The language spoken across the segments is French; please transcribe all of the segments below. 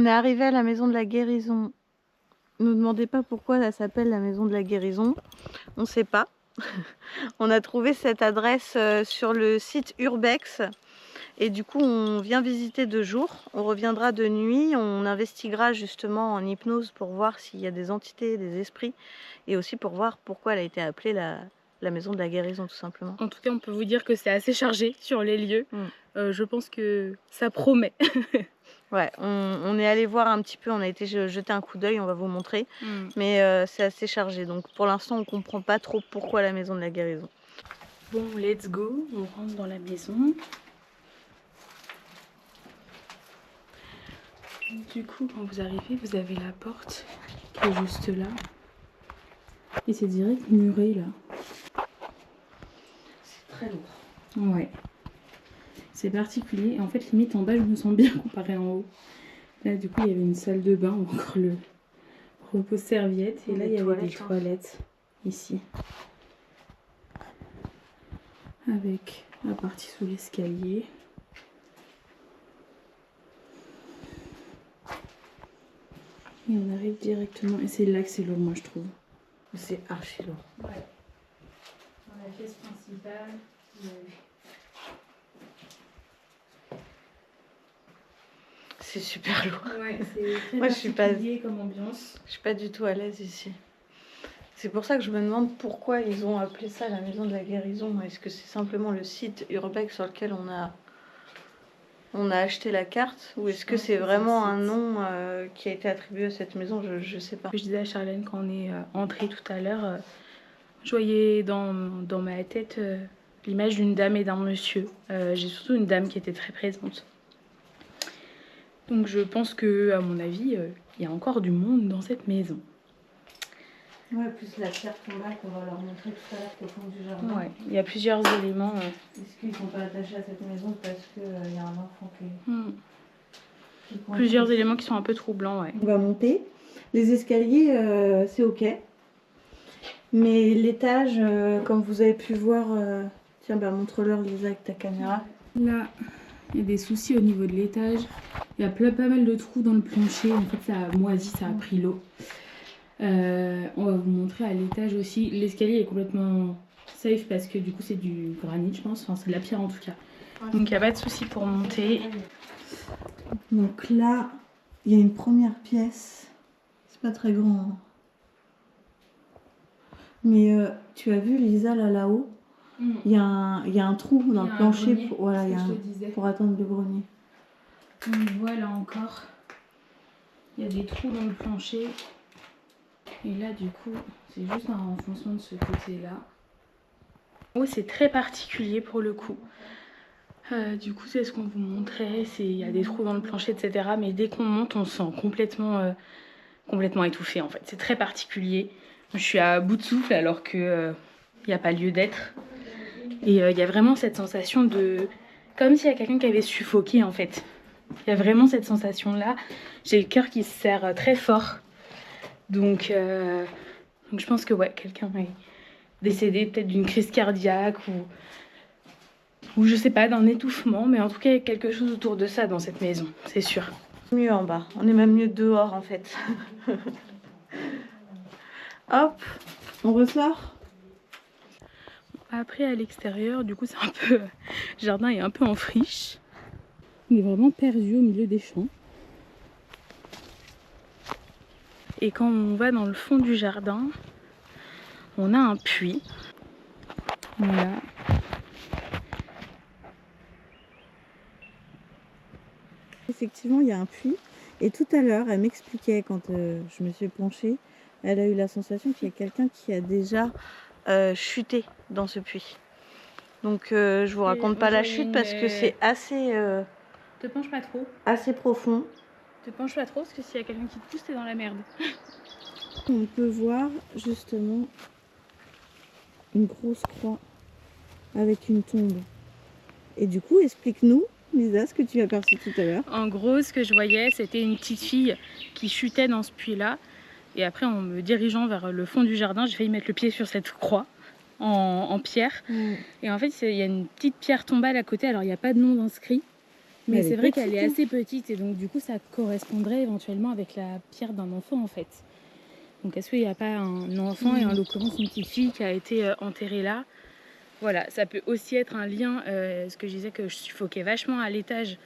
On est arrivé à la maison de la guérison. Ne nous demandez pas pourquoi elle s'appelle la maison de la guérison. On ne sait pas. On a trouvé cette adresse sur le site Urbex. Et du coup, on vient visiter de jour. On reviendra de nuit. On investiguera justement en hypnose pour voir s'il y a des entités, des esprits. Et aussi pour voir pourquoi elle a été appelée la maison de la guérison, tout simplement. En tout cas, on peut vous dire que c'est assez chargé sur les lieux. Je pense que ça promet. Ouais, on est allé voir un petit peu, on a été jeter un coup d'œil, on va vous montrer. Mais c'est assez chargé, donc pour l'instant on comprend pas trop pourquoi la maison de la guérison. Bon, let's go, on rentre dans la maison. Du coup, quand vous arrivez, vous avez la porte qui est juste là. Et c'est direct muré là. C'est très lourd. Ouais. C'est particulier. En fait, limite en bas, je me sens bien comparé en haut. Là, du coup, il y avait une salle de bain ou encore le repose-serviette. Et là, il y avait des toilettes ici. Avec la partie sous l'escalier. Et on arrive directement. Et c'est là que c'est lourd, moi, je trouve. C'est archi lourd. Ouais. Dans la pièce principale, vous avez... C'est super lourd. Ouais, c'est très moi, particulier comme ambiance. Je suis pas du tout à l'aise ici. C'est pour ça que je me demande pourquoi ils ont appelé ça la maison de la guérison. Est-ce que c'est simplement le site Urbex sur lequel on a acheté la carte, ou est-ce que c'est vraiment un nom qui a été attribué à cette maison? Je sais pas. Je disais à Charlène quand on est entré tout à l'heure, je voyais dans ma tête l'image d'une dame et d'un monsieur. J'ai surtout une dame qui était très présente. Donc je pense que, à mon avis, il y a encore du monde dans cette maison. Ouais, plus la pierre tombale qu'on va leur montrer tout à l'heure au fond du jardin. Ouais, il y a plusieurs éléments. Est-ce qu'ils ne sont pas attachés à cette maison parce qu'il y a un enfant qui plusieurs éléments qui sont un peu troublants, ouais. On va monter. Les escaliers, c'est ok. Mais l'étage, comme vous avez pu voir... Tiens, bah montre-leur, Lisa, avec ta caméra. Là, il y a des soucis au niveau de l'étage. Il y a pas mal de trous dans le plancher. En fait, ça a moisi, ça a pris l'eau. On va vous montrer à l'étage aussi. L'escalier est complètement safe parce que du coup, c'est du granit, je pense. Enfin, c'est de la pierre en tout cas. Donc, il n'y a pas de souci pour monter. Donc là, il y a une première pièce. C'est pas très grand. Hein. Mais tu as vu, Lisa, là-haut, il y a un trou dans le plancher pour, voilà, pour attendre le grenier. On voit là encore, il y a des trous dans le plancher. Et là, du coup, c'est juste un renfoncement de ce côté-là. Oh, c'est très particulier pour le coup. Du coup, c'est ce qu'on vous montrait. Il y a des trous dans le plancher, etc. Mais dès qu'on monte, on se sent complètement étouffé, en fait. C'est très particulier. Je suis à bout de souffle alors qu'il n'y a pas lieu d'être. Et il y a vraiment cette sensation de... Comme s'il y a quelqu'un qui avait suffoqué, en fait. Il y a vraiment cette sensation-là. J'ai le cœur qui se serre très fort. Donc je pense que ouais, quelqu'un est décédé peut-être d'une crise cardiaque ou je sais pas, d'un étouffement. Mais en tout cas, il y a quelque chose autour de ça dans cette maison, c'est sûr. Mieux en bas. On est même mieux dehors, en fait. Hop, on ressort. Après, à l'extérieur, du coup, c'est un peu... le jardin est un peu en friche. On est vraiment perdu au milieu des champs. Et quand on va dans le fond du jardin, on a un puits. Voilà. Effectivement, il y a un puits. Et tout à l'heure, elle m'expliquait, quand je me suis penchée, elle a eu la sensation qu'il y a quelqu'un qui a déjà chuté dans ce puits. Donc je vous raconte pas la chute parce que c'est assez... Te penche pas trop. Assez profond. Te penche pas trop parce que s'il y a quelqu'un qui te pousse, t'es dans la merde. On peut voir justement une grosse croix avec une tombe. Et du coup, explique-nous, Lisa, ce que tu as perçu tout à l'heure. En gros, ce que je voyais, c'était une petite fille qui chutait dans ce puits-là. Et après, en me dirigeant vers le fond du jardin, j'ai failli mettre le pied sur cette croix en pierre. Et en fait, il y a une petite pierre tombale à côté. Alors, il n'y a pas de nom inscrit. Mais Elle c'est est vrai qu'elle est petite, hein. assez petite et donc du coup ça correspondrait éventuellement avec la pierre d'un enfant en fait. Donc est-ce qu'il n'y a pas un enfant et en l'occurrence une petite fille qui a été enterrée là? Voilà, ça peut aussi être un lien, ce que je disais que je suffoquais vachement à l'étage.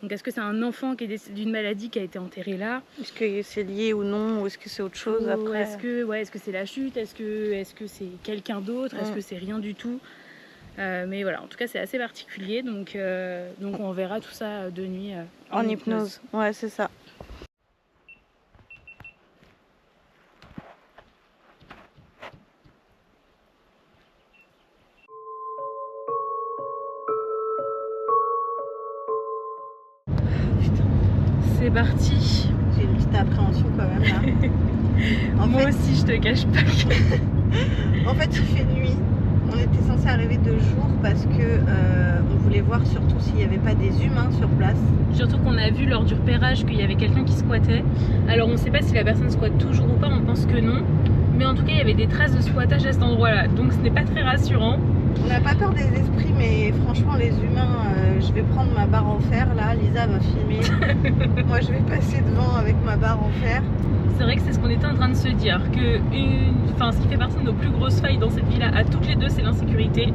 Donc est-ce que c'est un enfant qui est décédé d'une maladie qui a été enterré là? Est-ce que c'est lié ou non, ou est-ce que c'est autre chose après? Est-ce que c'est la chute? Est-ce que c'est quelqu'un d'autre? Est-ce que c'est rien du tout? Mais voilà, en tout cas c'est assez particulier, donc on verra tout ça de nuit En hypnose. Ouais, c'est ça. C'est parti. J'ai une petite appréhension quand même là. Moi aussi je te cache pas. En fait, il fait nuit. On était censé arriver de jour parce que on voulait voir surtout s'il n'y avait pas des humains sur place. Surtout qu'on a vu lors du repérage qu'il y avait quelqu'un qui squattait. Alors on ne sait pas si la personne squatte toujours ou pas, on pense que non. Mais en tout cas il y avait des traces de squattage à cet endroit-là. Donc ce n'est pas très rassurant. On n'a pas peur des esprits, mais franchement les humains, je vais prendre ma barre en fer là. Lisa va filmer. Moi je vais passer devant avec ma barre en fer. C'est vrai que c'est ce qu'on était en train de se dire, que ce qui fait partie de nos plus grosses failles dans cette villa, à toutes les deux, c'est l'insécurité.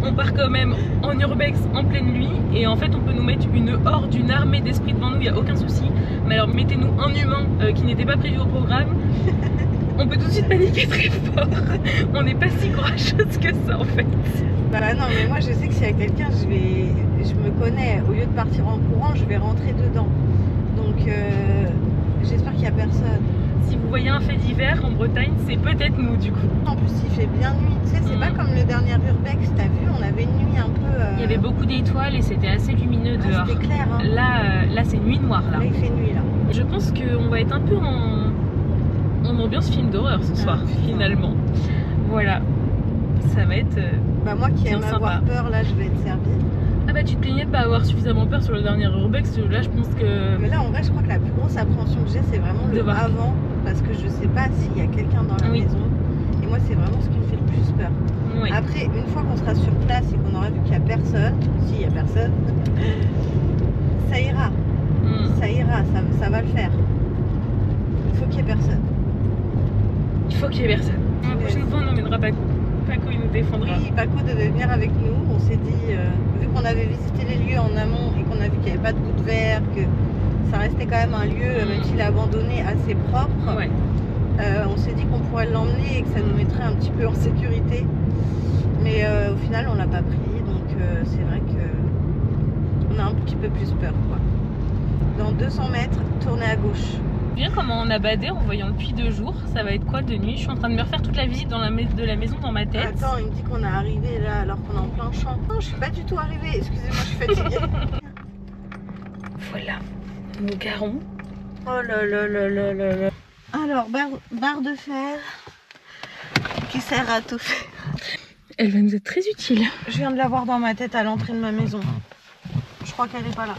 On part quand même en urbex en pleine nuit et en fait on peut nous mettre une horde, une armée d'esprits devant nous, il n'y a aucun souci. Mais alors mettez-nous un humain qui n'était pas prévu au programme, on peut tout de suite paniquer très fort. On n'est pas si courageuse que ça en fait. Bah non, mais moi je sais que s'il y a quelqu'un, je me connais, au lieu de partir en courant, je vais rentrer dedans. Donc j'espère qu'il n'y a personne. Si vous voyez un fait divers en Bretagne, c'est peut-être nous du coup. En plus il fait bien nuit, tu sais, c'est pas comme le dernier urbex, t'as vu, on avait une nuit un peu... Il y avait beaucoup d'étoiles et c'était assez lumineux dehors. C'était clair, hein. Là c'est nuit noire là. Là il fait nuit là. Je pense qu'on va être un peu en ambiance film d'horreur ce soir finalement. Voilà, ça va être bah moi qui aime sympa. avoir peur, là je vais être servie. Ah bah tu te plaignais de pas avoir suffisamment peur sur le dernier urbex, là je pense que... Mais là en vrai je crois que la plus grosse appréhension que j'ai c'est vraiment le avant, parce que je sais pas s'il y a quelqu'un dans la maison. Et moi c'est vraiment ce qui me fait le plus peur. Oui. Après une fois qu'on sera sur place et qu'on aura vu qu'il n'y a personne, s'il y a personne, ça ira. Ça ira, ça va le faire. Il faut qu'il y ait personne. Il faut qu'il y ait personne. La prochaine fois on emmènera Paco. Paco il nous défendra. Oui, Paco devait venir avec nous. On s'est dit, vu qu'on avait visité les lieux en amont et qu'on a vu qu'il n'y avait pas de gouttes verre, que ça restait quand même un lieu, même s'il est abandonné, assez propre, Ouais. on s'est dit qu'on pourrait l'emmener et que ça nous mettrait un petit peu en sécurité. Mais au final on l'a pas pris, donc c'est vrai que on a un petit peu plus peur, quoi. Dans 200 mètres, tournez à gauche. Bien comment on a badé en voyant le puits de jour, ça va être quoi de nuit? Je suis en train de me refaire toute la visite de la maison dans ma tête. Attends, il me dit qu'on est arrivé là alors qu'on est en plein champ. Non, je suis pas du tout arrivée, excusez-moi, je suis fatiguée. Voilà, nous garons. Oh là là là là là là. Alors, barre de fer qui sert à tout faire. Elle va nous être très utile. Je viens de la voir dans ma tête à l'entrée de ma maison. Je crois qu'elle est pas là.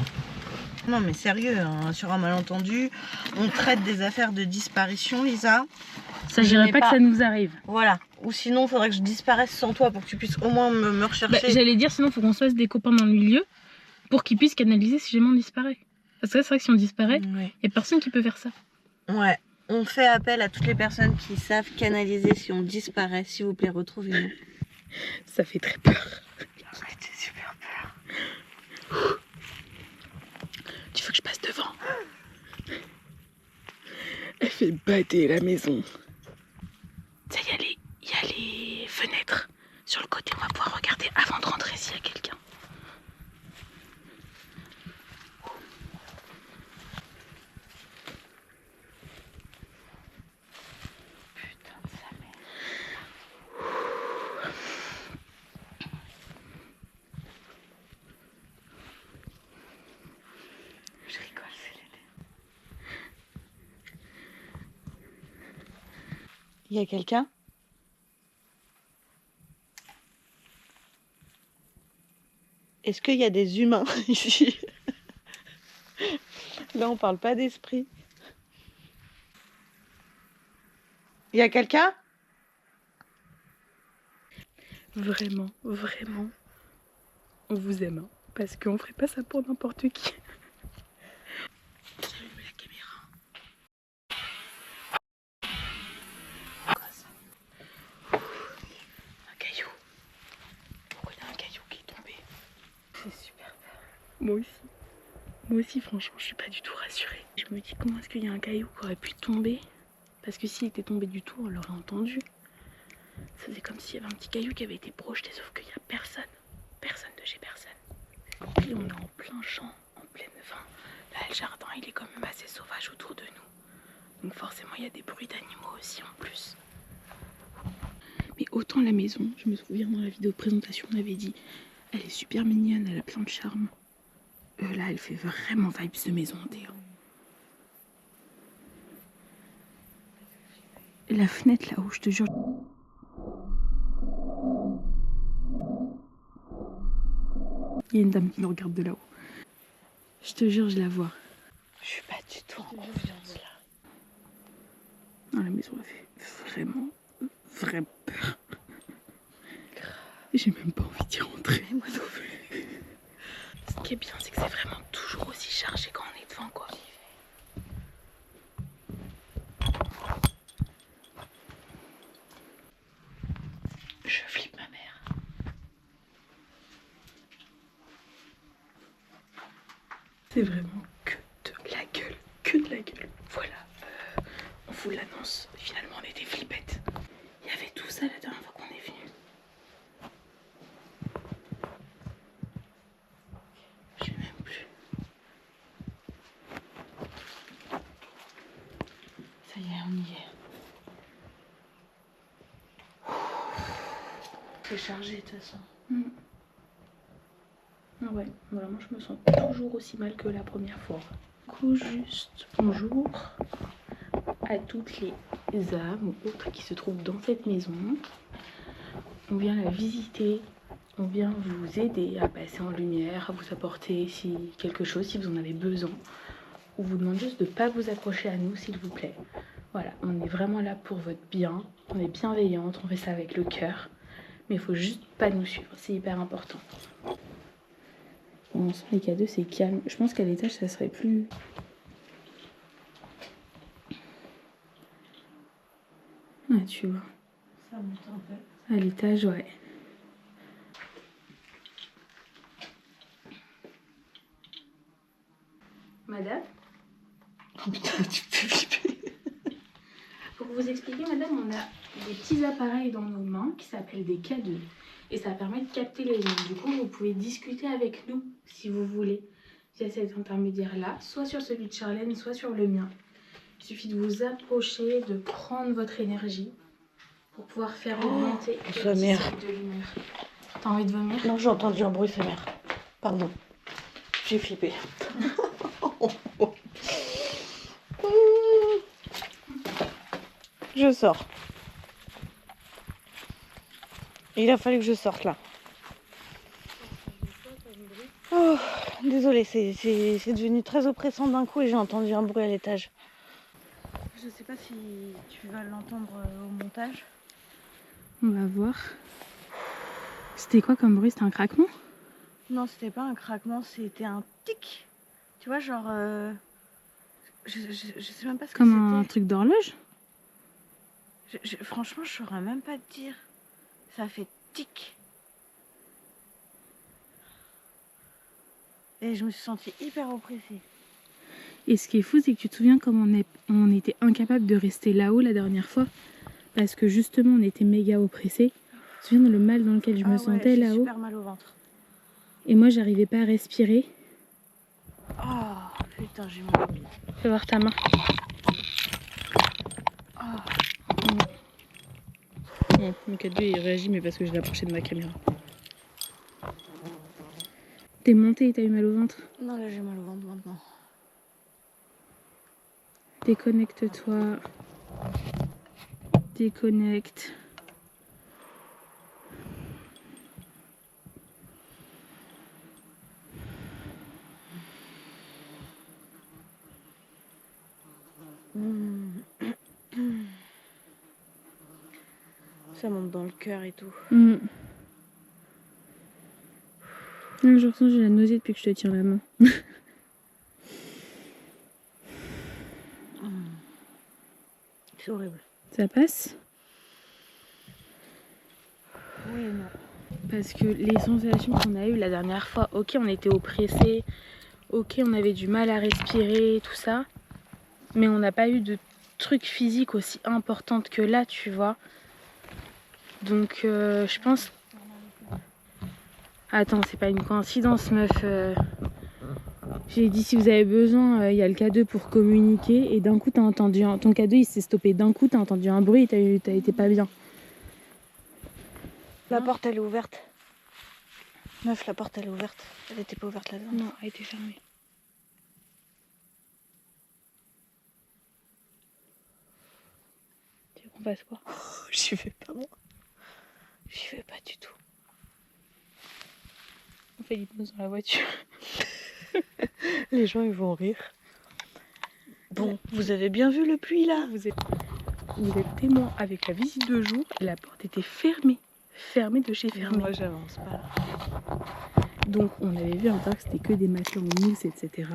Non mais sérieux, hein, sur un malentendu, on traite des affaires de disparition, Lisa. S'agirait pas que ça nous arrive. Voilà. Ou sinon, il faudrait que je disparaisse sans toi pour que tu puisses au moins me rechercher. Bah, j'allais dire, sinon, il faut qu'on se fasse des copains dans le milieu pour qu'ils puissent canaliser si jamais on disparaît. Parce que là, c'est vrai que si on disparaît, il n'y a personne qui peut faire ça. Ouais. On fait appel à toutes les personnes qui savent canaliser si on disparaît. S'il vous plaît, retrouvez-nous. Ça fait très peur. Ça fait super peur. Tu veux que je passe devant? Elle fait bader la maison. Ça y est, il y a les fenêtres sur le côté. On va pouvoir regarder avant de rentrer s'il y a quelqu'un. Putain de sa mère. Je rigole, c'est l'élève. Il y a quelqu'un? Est-ce qu'il y a des humains ici? Là, on parle pas d'esprit. Il y a quelqu'un? Vraiment, vraiment, on vous aime. parce qu'on ferait pas ça pour n'importe qui. J'allume la caméra. Quoi ça? Un caillou. Pourquoi il y a un caillou qui est tombé? J'ai super peur. Moi aussi. Moi aussi, franchement, je suis pas du tout rassurée. Je me dis comment est-ce qu'il y a un caillou qui aurait pu tomber? Parce que s'il était tombé du tout, on l'aurait entendu. Ça faisait comme s'il y avait un petit caillou qui avait été projeté, sauf qu'il n'y a personne. Personne de chez personne. Et on est en plein champ, en pleine fin. Là, le jardin, il est quand même assez sauvage autour de nous. Donc forcément, il y a des bruits d'animaux aussi en plus. Mais autant la maison, je me souviens dans la vidéo de présentation, on avait dit, elle est super mignonne, elle a plein de charme. Là, elle fait vraiment vibes de maison hantée. La fenêtre là-haut, je te jure. Il y a une dame qui nous regarde de là-haut. Je te jure, je la vois. Je suis pas du tout en confiance là. Non, la maison, elle fait vraiment peur. J'ai même pas envie d'y rentrer. Mais moi non plus. Ce qui est bien, c'est que c'est vraiment toujours aussi chargé quand on est devant, quoi. Je flippe ma mère. C'est vraiment que de la gueule, que de la gueule. Voilà, on vous l'annonce. Finalement, on était flippettes. Il y avait tout ça la dernière fois qu'on est venu. Je sais même plus. Ça y est, on y est. C'est chargé de toute façon. Ah ouais, vraiment, je me sens toujours aussi mal que la première fois. Du coup, juste bonjour à toutes les âmes ou autres qui se trouvent dans cette maison. On vient la visiter, on vient vous aider à passer en lumière, à vous apporter quelque chose si vous en avez besoin. On vous demande juste de ne pas vous accrocher à nous, s'il vous plaît. Voilà, on est vraiment là pour votre bien, on est bienveillante, on fait ça avec le cœur. Mais il faut juste pas nous suivre, c'est hyper important. Pour l'instant, les cadeaux, c'est calme. Je pense qu'à l'étage, ça serait plus... Ah, tu vois. Ça monte un peu. À l'étage, ouais. Madame? Oh putain, tu peux flipper. Pour vous expliquer, madame, on a des petits appareils dans nos mains qui s'appellent des K2. Et ça permet de capter les ondes. Du coup, vous pouvez discuter avec nous, si vous voulez, via cet intermédiaire-là, soit sur celui de Charlène, soit sur le mien. Il suffit de vous approcher, de prendre votre énergie pour pouvoir faire augmenter le Sommaire. cycle de lumière. T'as envie de vomir? Non, j'ai entendu un bruit sommaire. Pardon. J'ai flippé. Je sors. Il a fallu que je sorte là. Oh, désolée, c'est devenu très oppressant d'un coup et j'ai entendu un bruit à l'étage. Je sais pas si tu vas l'entendre au montage. On va voir. C'était quoi comme bruit? C'était un craquement? Non, c'était pas un craquement, c'était un tic. Tu vois, genre... je sais même pas ce que c'était. Comme un truc d'horloge? Franchement, je saurais même pas te dire. Ça fait tic. Et je me suis sentie hyper oppressée. Et ce qui est fou, c'est que tu te souviens comme on était incapable de rester là-haut la dernière fois parce que justement on était méga oppressés. Tu te souviens le mal dans lequel je me sentais là-haut? J'ai super mal au ventre. Et moi j'arrivais pas à respirer. Oh putain, j'ai mal au pied. Fais voir ta main. Ouais, mon 4G il réagit mais parce que je l'ai approché de ma caméra. T'es montée et t'as eu mal au ventre? Non, là j'ai mal au ventre maintenant. Déconnecte-toi. Déconnecte. Ça monte dans le cœur et tout. Non, je ressens, j'ai la nausée depuis que je te tiens la main. C'est horrible. Ça passe? Oui et non. Parce que les sensations qu'on a eues la dernière fois, ok, on était oppressés, ok, on avait du mal à respirer, tout ça, mais on n'a pas eu de trucs physiques aussi importantes que là, tu vois. Donc, je pense... Attends, c'est pas une coïncidence, meuf. J'ai dit si vous avez besoin, il y a le K2 pour communiquer. Et d'un coup, t'as entendu ton K2, il s'est stoppé. D'un coup, t'as entendu un bruit et t'as été pas bien. La porte, elle est ouverte. Meuf, la porte, elle est ouverte. Elle était pas ouverte là-dedans. Non, elle était fermée. Tu veux qu'on fasse quoi? J'y vais pas, moi. J'y vais pas du tout. On fait l'hypnose dans la voiture. Les gens, ils vont rire. Bon, vous avez bien vu le puits, là? Vous êtes témoin avec la visite de jour. La porte était fermée. Fermée de chez fermée. Moi, j'avance pas. Donc, on avait vu en que c'était que des matelas en mousse, etc.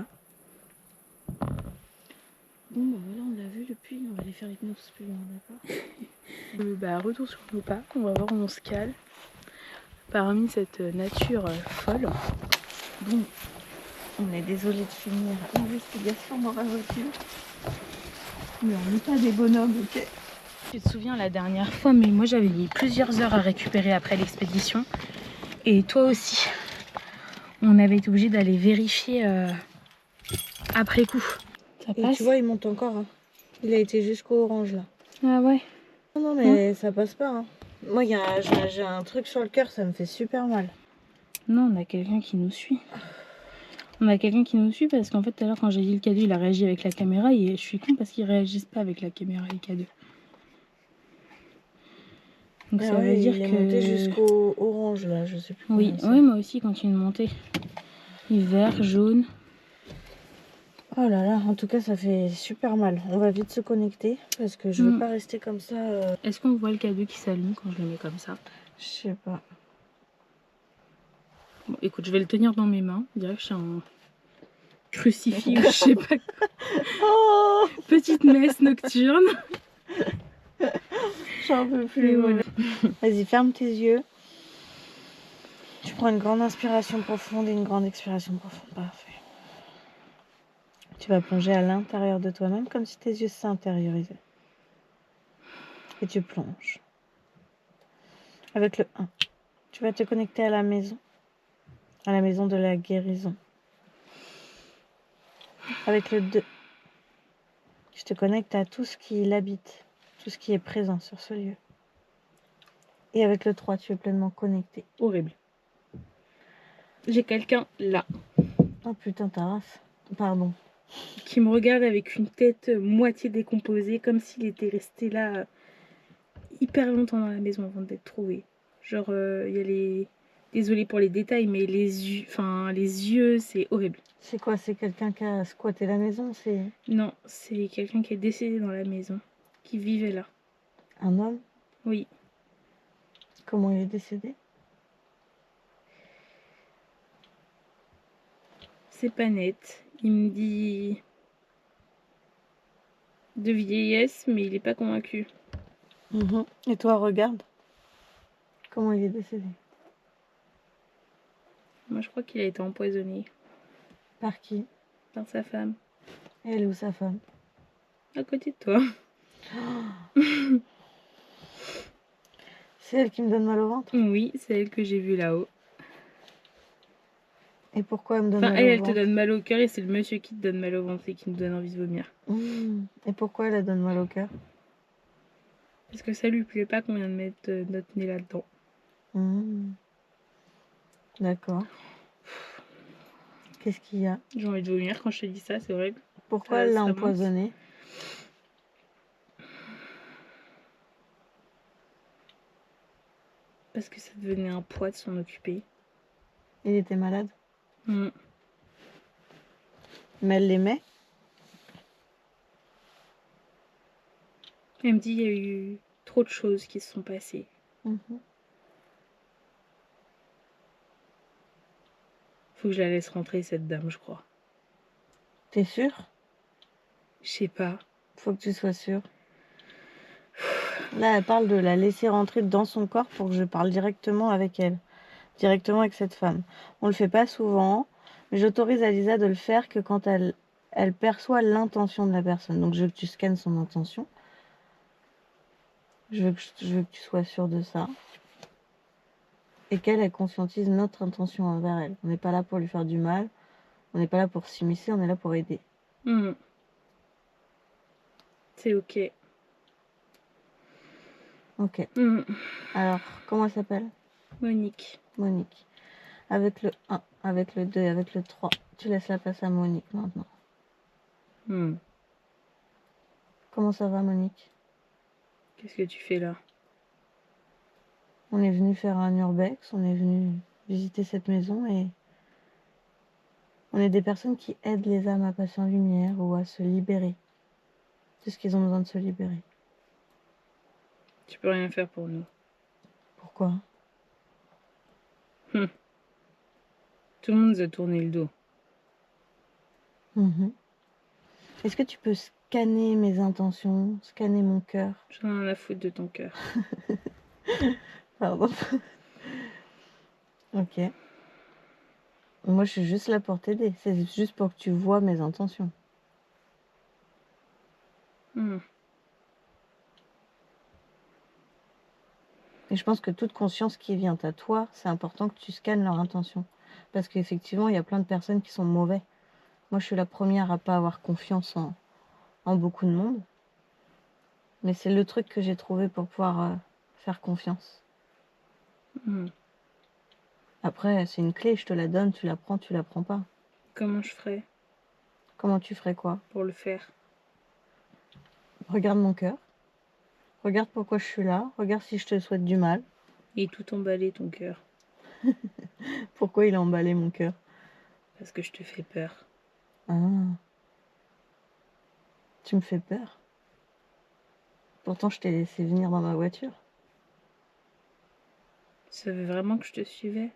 Bon, bah voilà, on l'a vu le puits. On va aller faire l'hypnose plus loin, d'accord? Retour sur nos pas. On va voir où on se cale. Parmi cette nature folle. Bon, on est désolé de finir l'investigation dans la voiture. Mais on n'est pas des bonhommes, ok? Tu te souviens la dernière fois, mais moi j'avais mis plusieurs heures à récupérer après l'expédition. Et toi aussi. On avait été obligé d'aller vérifier après coup. Ça Et passe? tu vois, il monte encore. Hein. Il a été jusqu'au orange, là. Ah ouais? Non, mais ça passe pas. Hein. Moi, j'ai un truc sur le cœur, ça me fait super mal. Non, on a quelqu'un qui nous suit. On a quelqu'un qui nous suit parce qu'en fait, tout à l'heure, quand j'ai dit le K2, il a réagi avec la caméra. Et je suis con parce qu'ils réagissent pas avec la caméra, les K2. Donc ça veut dire il est que... monté jusqu'au orange, là, je sais plus. Oui, oui, moi aussi, il continue de monter. Vert, jaune. Oh là là, en tout cas, ça fait super mal. On va vite se connecter parce que je veux pas rester comme ça. Est-ce qu'on voit le K2 qui s'allume quand je le mets comme ça? Je sais pas. Bon, écoute, je vais le tenir dans mes mains. Je dirais que je suis un crucifix ou je sais pas quoi. Oh, Petite messe nocturne. j'en peux plus. Voilà. Vas-y, ferme tes yeux. Tu prends une grande inspiration profonde et une grande expiration profonde. Parfait. Tu vas plonger à l'intérieur de toi-même comme si tes yeux s'intériorisaient. Et tu plonges. Avec le 1, tu vas te connecter à la maison de la guérison. Avec le 2, tu te connectes à tout ce qui l'habite, tout ce qui est présent sur ce lieu. Et avec le 3, tu es pleinement connecté. Horrible. J'ai quelqu'un là. Oh putain, ta race. Pardon. Qui me regarde avec une tête moitié décomposée, comme s'il était resté là hyper longtemps dans la maison avant d'être trouvé. Genre, il y a les... Désolée pour les détails, mais les yeux, c'est horrible. C'est quoi? C'est quelqu'un qui a squatté la maison? C'est Non, c'est quelqu'un qui est décédé dans la maison, qui vivait là. un homme? Oui. Comment il est décédé? C'est pas net. Il me dit de vieillesse, mais il est pas convaincu. Et toi, regarde. Comment il est décédé? Moi, je crois qu'il a été empoisonné Par qui? par sa femme. Elle ou sa femme? À côté de toi. C'est elle qui me donne mal au ventre? Oui, c'est elle que j'ai vue là-haut. Et pourquoi elle me donne Enfin, mal au elle ventre? te donne mal au cœur et c'est le monsieur qui te donne mal au ventre et qui nous donne envie de vomir. Et pourquoi elle donne mal au cœur? Parce que ça lui plaît pas qu'on vienne mettre notre nez là-dedans. D'accord. Qu'est-ce qu'il y a? J'ai envie de vomir quand je te dis ça, c'est horrible. Pourquoi elle l'a empoisonné? Parce que ça devenait un poids de s'en occuper. Il était malade? Mm. Mais elle l'aimait? Elle me dit qu'il y a eu trop de choses qui se sont passées. Faut que je la laisse rentrer, cette dame, je crois. T'es sûr? Je sais pas. Faut que tu sois sûr. Là, elle parle de la laisser rentrer dans son corps pour que je parle directement avec elle. Directement avec cette femme. On le fait pas souvent, mais j'autorise Alisa de le faire que quand elle perçoit l'intention de la personne. Donc je veux que tu scannes son intention. Je veux que tu sois sûr de ça. Et qu'elle, elle conscientise notre intention envers elle. On n'est pas là pour lui faire du mal. On n'est pas là pour s'immiscer, on est là pour aider. C'est ok. Ok. Alors, comment elle s'appelle? Monique. Monique. Avec le 1, avec le 2, avec le 3. Tu laisses la place à Monique maintenant. Comment ça va, Monique? Qu'est-ce que tu fais là? On est venu faire un urbex, on est venu visiter cette maison et on est des personnes qui aident les âmes à passer en lumière ou à se libérer de ce qu'ils ont besoin de se libérer. Tu peux rien faire pour nous. Pourquoi? Tout le monde nous a tourné le dos. Est-ce que tu peux scanner mes intentions, scanner mon cœur? J'en ai la foutre de ton cœur. Pardon. Ok. Moi, je suis juste là pour t'aider. C'est juste pour que tu vois mes intentions. Et je pense que toute conscience qui vient à toi, c'est important que tu scannes leur intention. Parce qu'effectivement, il y a plein de personnes qui sont mauvais. Moi, je suis la première à pas avoir confiance en beaucoup de monde. Mais c'est le truc que j'ai trouvé pour pouvoir faire confiance. Après, c'est une clé, je te la donne, tu la prends pas. Comment je ferais Comment tu ferais quoi? pour le faire? Regarde mon cœur. Regarde pourquoi je suis là. Regarde si je te souhaite du mal. Il est tout emballé, ton cœur. Pourquoi il a emballé mon cœur? Parce que je te fais peur. Ah. Tu me fais peur. Pourtant, je t'ai laissé venir dans ma voiture. Tu savais vraiment que je te suivais?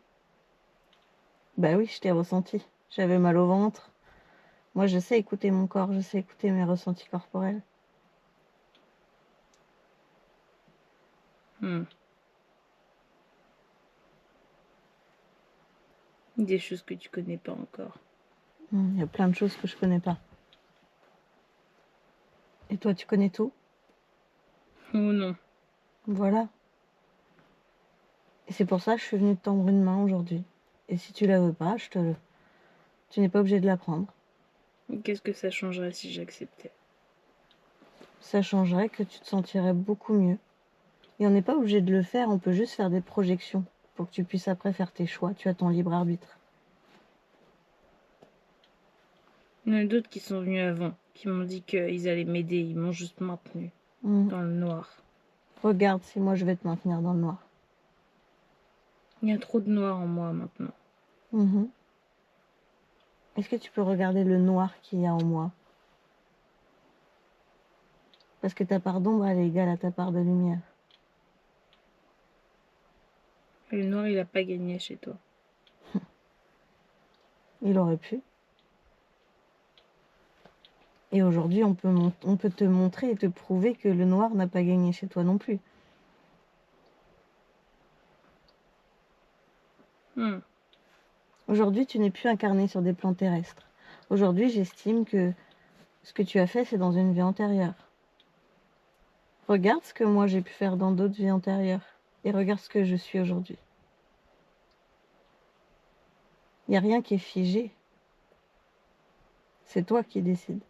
Bah oui, je t'ai ressenti. J'avais mal au ventre. Moi, je sais écouter mon corps, je sais écouter mes ressentis corporels. Des choses que tu connais pas encore. Il y a plein de choses que je connais pas. Et toi, tu connais tout? Oh non. Voilà. Et c'est pour ça que je suis venue te tendre une main aujourd'hui. Et si tu la veux pas, tu n'es pas obligé de la prendre. Qu'est-ce que ça changerait si j'acceptais? Ça changerait que tu te sentirais beaucoup mieux. Et on n'est pas obligé de le faire, on peut juste faire des projections pour que tu puisses après faire tes choix. Tu as ton libre arbitre. Il y en a d'autres qui sont venus avant, qui m'ont dit qu'ils allaient m'aider, ils m'ont juste maintenu dans le noir. Regarde si moi je vais te maintenir dans le noir. Il y a trop de noir en moi maintenant. Est-ce que tu peux regarder le noir qu'il y a en moi? Parce que ta part d'ombre, elle est égale à ta part de lumière. Le noir, il a pas gagné chez toi. Il aurait pu. Et aujourd'hui, on peut te montrer et te prouver que le noir n'a pas gagné chez toi non plus. Aujourd'hui, tu n'es plus incarné sur des plans terrestres. Aujourd'hui, j'estime que ce que tu as fait, c'est dans une vie antérieure. Regarde ce que moi j'ai pu faire dans d'autres vies antérieures. Et regarde ce que je suis aujourd'hui. Il n'y a rien qui est figé. C'est toi qui décides.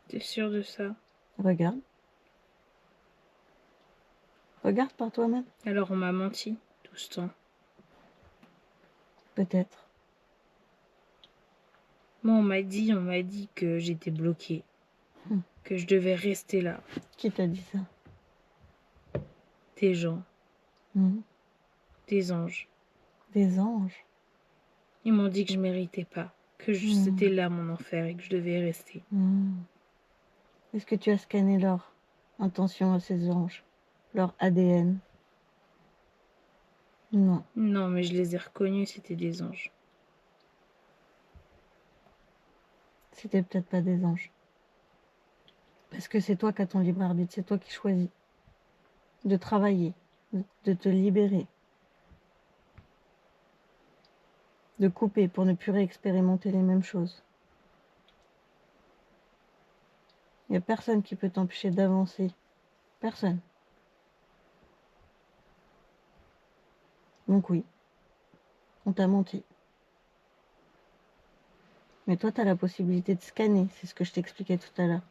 T'es sûr de ça? Regarde. Regarde par toi-même. Alors on m'a menti tout ce temps. Peut-être. Moi, on m'a dit que j'étais bloquée. Que je devais rester là. Qui t'a dit ça? Des gens. Des anges. Des anges? Ils m'ont dit que je méritais pas. Que c'était là mon enfer et que je devais rester. Est-ce que tu as scanné leur intention à ces anges? Leur ADN? Non, Non, mais je les ai reconnus, c'était des anges. c'était peut-être pas des anges. Parce que c'est toi qui as ton libre arbitre, c'est toi qui choisis de travailler, de te libérer, de couper pour ne plus réexpérimenter les mêmes choses. Il n'y a personne qui peut t'empêcher d'avancer. Personne. Donc oui, on t'a menti. Mais toi, tu as la possibilité de scanner, c'est ce que je t'expliquais tout à l'heure,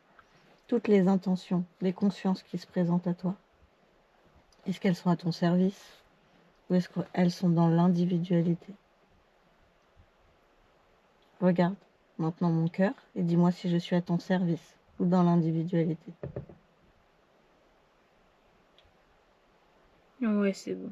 toutes les intentions, les consciences qui se présentent à toi. Est-ce qu'elles sont à ton service ou est-ce qu'elles sont dans l'individualité? Regarde maintenant mon cœur et dis-moi si je suis à ton service ou dans l'individualité. Ouais, c'est bon.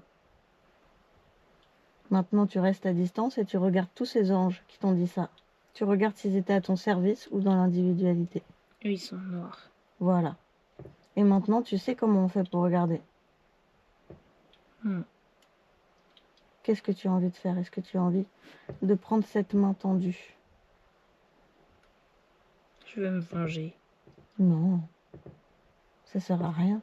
Maintenant, tu restes à distance et tu regardes tous ces anges qui t'ont dit ça. Tu regardes s'ils étaient à ton service ou dans l'individualité. Eux, ils sont noirs. Voilà. Et maintenant, tu sais comment on fait pour regarder. Qu'est-ce que tu as envie de faire? Est-ce que tu as envie de prendre cette main tendue? Je veux me venger. Non, ça sert à rien.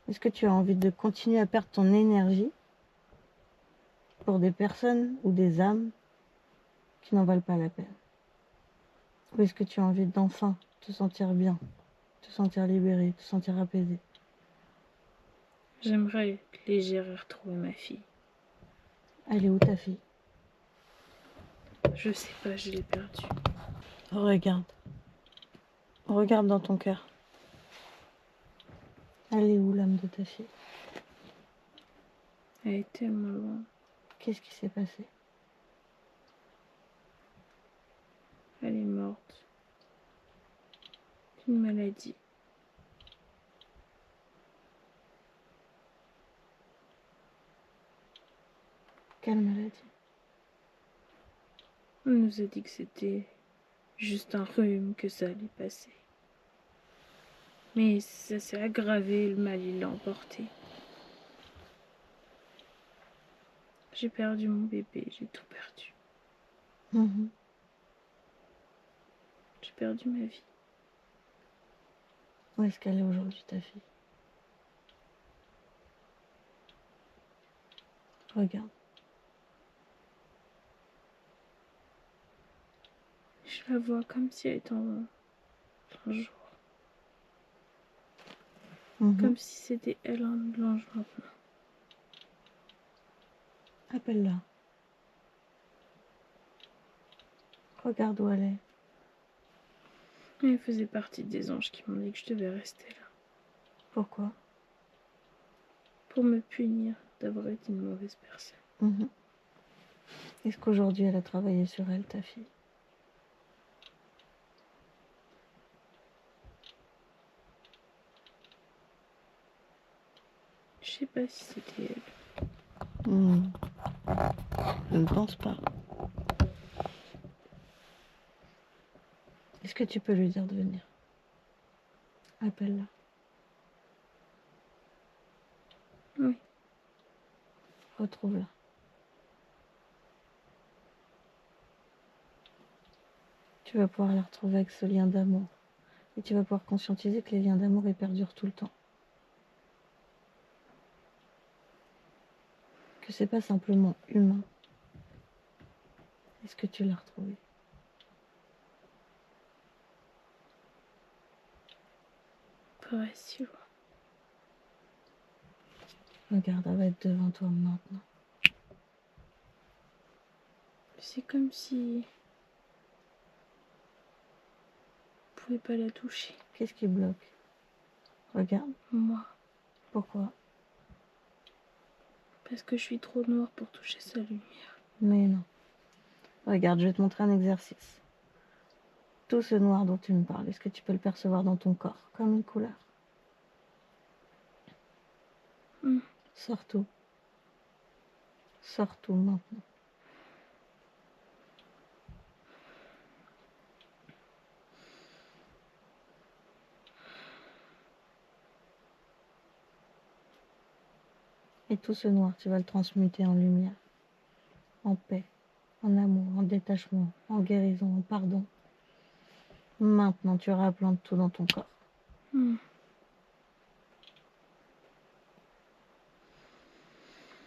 Est-ce que tu as envie de continuer à perdre ton énergie pour des personnes ou des âmes qui n'en valent pas la peine? Ou est-ce que tu as envie d'enfin te sentir bien, te sentir libéré, te sentir apaisé? J'aimerais être légère et retrouver ma fille. Elle est où ta fille? Je sais pas, je l'ai perdue. Regarde. Regarde dans ton cœur. Elle est où l'âme de ta fille? Elle est tellement loin. Qu'est-ce qui s'est passé? Elle est morte. D'une maladie. Quelle maladie? On nous a dit que c'était juste un rhume, que ça allait passer. Mais ça s'est aggravé, le mal il l'a emporté. J'ai perdu mon bébé, j'ai tout perdu. J'ai perdu ma vie. Où est-ce qu'elle est aujourd'hui, ta fille? Regarde. Je la vois comme si elle était un jour. Comme si c'était elle en blanche maintenant. Appelle-la. Regarde où elle est. Elle faisait partie des anges qui m'ont dit que je devais rester là. Pourquoi? Pour me punir d'avoir été une mauvaise personne. Est-ce qu'aujourd'hui elle a travaillé sur elle, ta fille? Je sais pas si c'était elle. Je ne pense pas. Est-ce que tu peux lui dire de venir? Appelle-la. Oui. Retrouve-la. Tu vas pouvoir la retrouver avec ce lien d'amour. Et tu vas pouvoir conscientiser que les liens d'amour, ils perdurent tout le temps. Que c'est pas simplement humain. Est-ce que tu l'as retrouvée? Pas si loin. Regarde, elle va être devant toi maintenant. C'est comme si je pouvais pas la toucher. Qu'est-ce qui bloque? Regarde. Moi. Pourquoi? Parce que je suis trop noire pour toucher sa lumière. Mais non. Regarde, je vais te montrer un exercice. Tout ce noir dont tu me parles, est-ce que tu peux le percevoir dans ton corps, comme une couleur? Sors tout. Sors tout maintenant. Et Et tout ce noir, tu vas le transmuter en lumière, en paix, en amour, en détachement, en guérison, en pardon. Maintenant, tu replantes tout dans ton corps.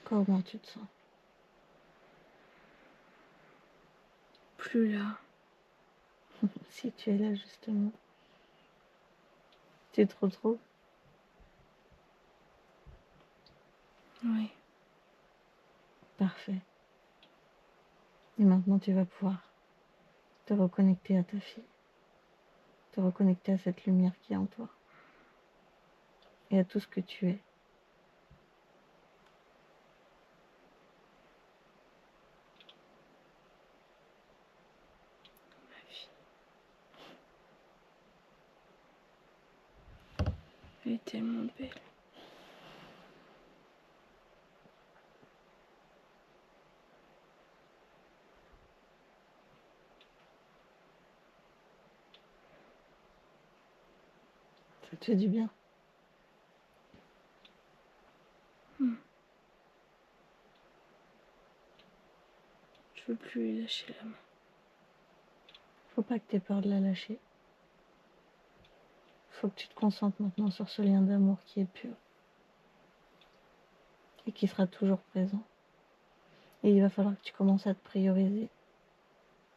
Comment tu te sens? Plus là. Si tu es là, justement. Tu te retrouves? Oui. Parfait. Et maintenant, tu vas pouvoir te reconnecter à ta fille. Te reconnecter à cette lumière qui est en toi. Et à tout ce que tu es. Ma fille. Elle est tellement belle. Ça te fait du bien. Je veux plus lui lâcher la main. Faut pas que tu aies peur de la lâcher. Faut que tu te concentres maintenant sur ce lien d'amour qui est pur. Et qui sera toujours présent. Et il va falloir que tu commences à te prioriser.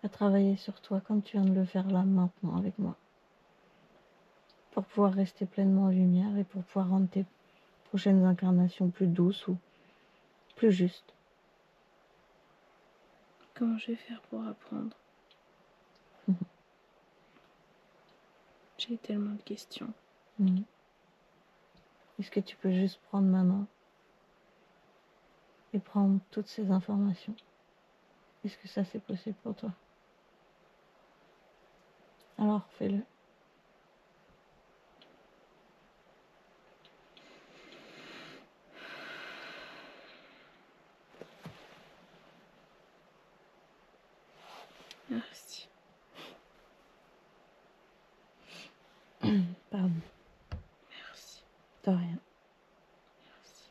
À travailler sur toi comme tu viens de le faire là maintenant avec moi. Pour pouvoir rester pleinement en lumière et pour pouvoir rendre tes prochaines incarnations plus douces ou plus justes. Comment je vais faire pour apprendre? J'ai tellement de questions. Est-ce que tu peux juste prendre ma main et prendre toutes ces informations? Est-ce que ça c'est possible pour toi? Alors fais-le. Merci. Pardon, Merci. de rien. Merci.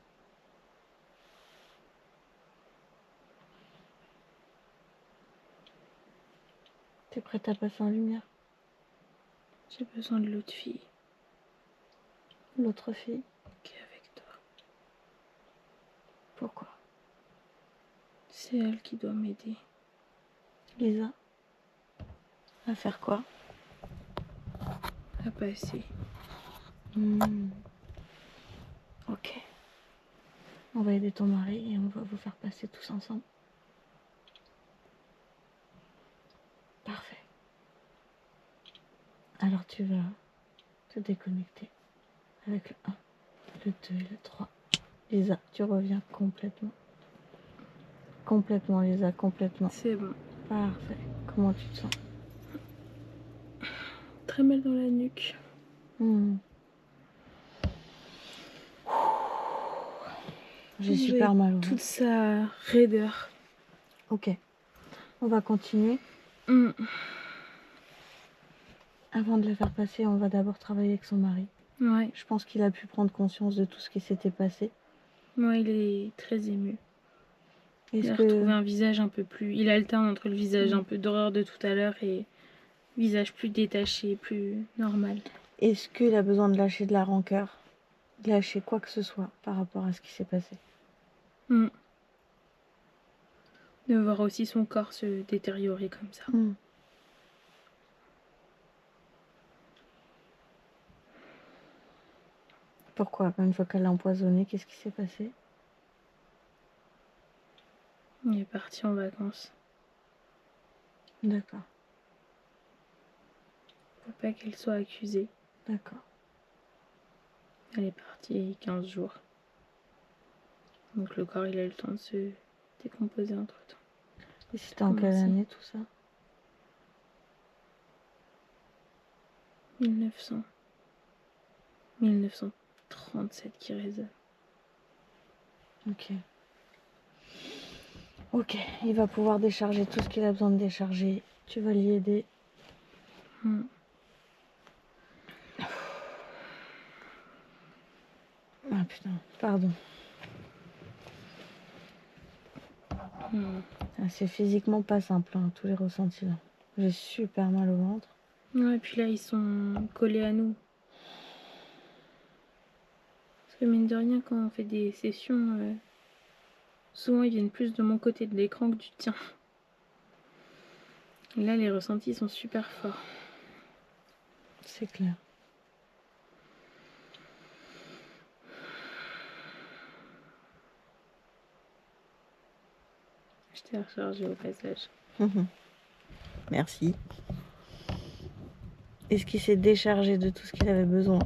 T'es prête à passer en lumière? J'ai besoin de l'autre fille L'autre fille? qui est avec toi. Pourquoi? C'est elle qui doit m'aider. Lisa? À faire quoi? À passer. Ok. On va aider ton mari et on va vous faire passer tous ensemble. Parfait. Alors tu vas te déconnecter avec le 1, le 2 et le 3. Lisa, tu reviens complètement. Complètement, Lisa, complètement. C'est bon. Parfait. Comment tu te sens? Très mal dans la nuque. J'ai super mal au toute ventre. sa raideur. Ok. On va continuer. Avant de la faire passer, on va d'abord travailler avec son mari. Ouais. Je pense qu'il a pu prendre conscience de tout ce qui s'était passé. Moi, il est très ému. Il Est-ce a que... retrouvé un visage un peu plus... Il alterne entre le visage un peu d'horreur de tout à l'heure et visage plus détaché, plus normal. Est-ce qu'il a besoin de lâcher de la rancœur? Lâcher quoi que ce soit par rapport à ce qui s'est passé? De voir aussi son corps se détériorer comme ça. Pourquoi? Une fois qu'elle l'a empoisonné, qu'est-ce qui s'est passé? Il est parti en vacances. D'accord. Faut pas qu'elle soit accusée. D'accord. Elle est partie 15 jours. Donc le corps, il a eu le temps de se décomposer entre temps. Et c'était en quelle année tout ça? 1900. 1937 qui résonne. Ok. Ok, il va pouvoir décharger tout ce qu'il a besoin de décharger. Tu vas l'y aider. Ah putain, pardon. Ah, c'est physiquement pas simple, hein, tous les ressentis là. J'ai super mal au ventre. Ouais, et puis là, ils sont collés à nous. Parce que mine de rien, quand on fait des sessions, souvent ils viennent plus de mon côté de l'écran que du tien. Et là, les ressentis sont super forts. C'est clair. Je t'ai rechargé au passage. Merci. Est-ce qu'il s'est déchargé de tout ce qu'il avait besoin?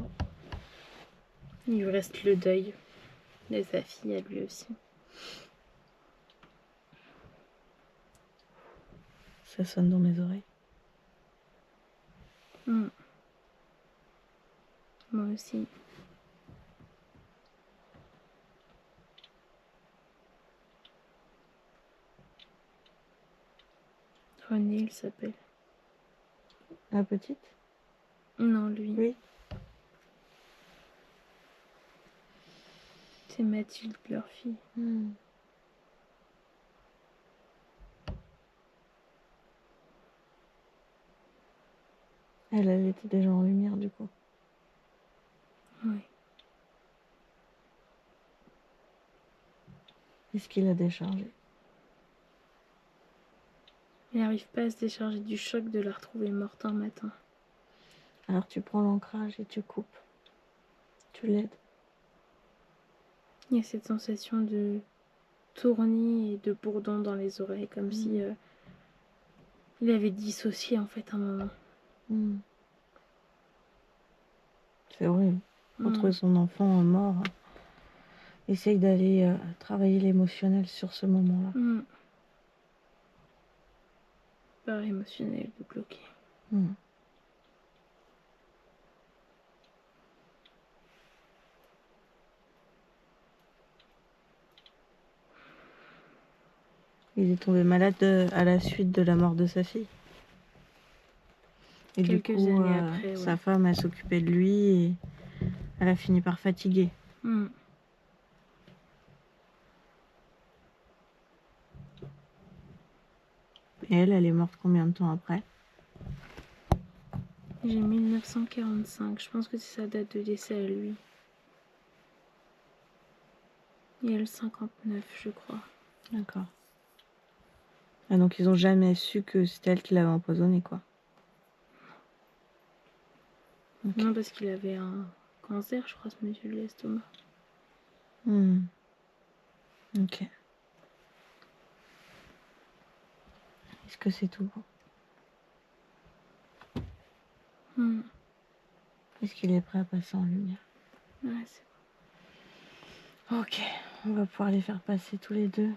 Il lui reste le deuil de sa fille à lui aussi. Ça sonne dans mes oreilles. Moi aussi. René, il s'appelle. La petite? Non, lui. Oui. C'est Mathilde, leur fille. Elle était déjà en lumière du coup. Oui. Est-ce qu'il a déchargé? Il n'arrive pas à se décharger du choc de la retrouver morte un matin. Alors tu prends l'ancrage et tu coupes. Tu l'aides. Il y a cette sensation de tournis et de bourdon dans les oreilles, comme si il avait dissocié en fait un moment. C'est horrible. Retrouver son enfant mort. Essaye d'aller travailler l'émotionnel sur ce moment-là. Peur émotionnel de bloquer. Il est tombé malade à la suite de la mort de sa fille. Et Quelques du coup, années après, sa femme, elle s'occupait de lui et elle a fini par fatiguer. Et elle est morte combien de temps après? J'ai 1945, je pense que c'est sa date de décès à lui. Et elle 59, je crois. D'accord. Ah, donc ils ont jamais su que c'était elle qui l'avait empoisonné, quoi. Okay. Non, parce qu'il avait un cancer, je crois, ce monsieur de l'estomac. Ok. Est-ce que c'est tout? Est-ce qu'il est prêt à passer en lumière? Ouais, c'est bon. Ok, on va pouvoir les faire passer tous les deux.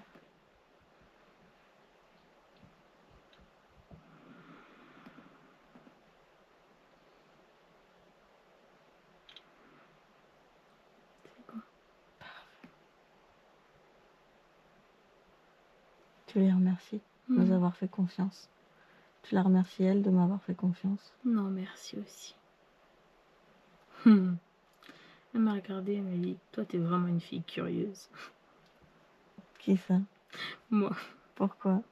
C'est bon. Parfait. Tu les remercies de nous avoir fait confiance. Tu la remercies, elle, de m'avoir fait confiance. Non, merci aussi. Elle m'a regardée, elle m'a dit, toi, t'es vraiment une fille curieuse. Qui ça? Moi. Pourquoi?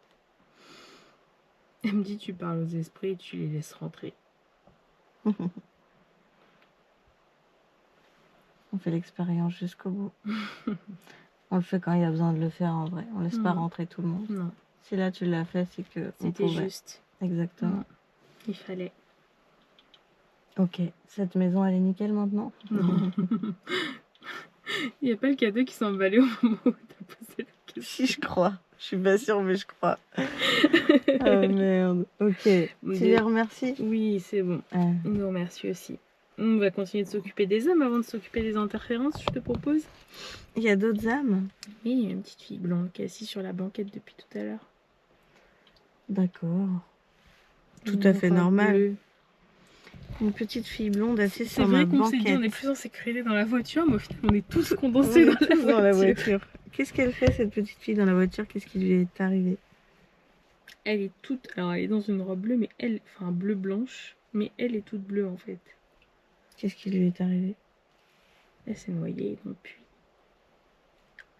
Elle me dit, tu parles aux esprits et tu les laisses rentrer. On fait l'expérience jusqu'au bout. On le fait quand il y a besoin de le faire en vrai. On laisse pas rentrer tout le monde. Non. Si là tu l'as fait, c'est que c'était juste. Exactement. Il fallait. Ok, cette maison elle est nickel maintenant? Non. Il n'y a pas le cadeau qui s'est emballé au moment où t'as posé la question. Si, je crois. Je suis pas sûre, mais je crois. Oh merde. Ok. Tu les remercies? Oui, c'est bon. Non, merci aussi. On va continuer de s'occuper des âmes avant de s'occuper des interférences, je te propose. Il y a d'autres âmes? Oui, il y a une petite fille blonde qui est assise sur la banquette depuis tout à l'heure. D'accord. Tout à fait normal. Bleu. Une petite fille blonde assise sur C'est ma vrai qu'on s'est banquette. dit on est plus en sécurité dans la voiture, mais au final on est tous condensés dans la voiture. Qu'est-ce qu'elle fait cette petite fille dans la voiture? Qu'est-ce qui lui est arrivé? Elle est toute... Alors elle est dans une robe bleue, mais elle... Enfin bleu blanche, mais elle est toute bleue en fait. Qu'est-ce qui lui est arrivé? Elle s'est noyée dans le puits.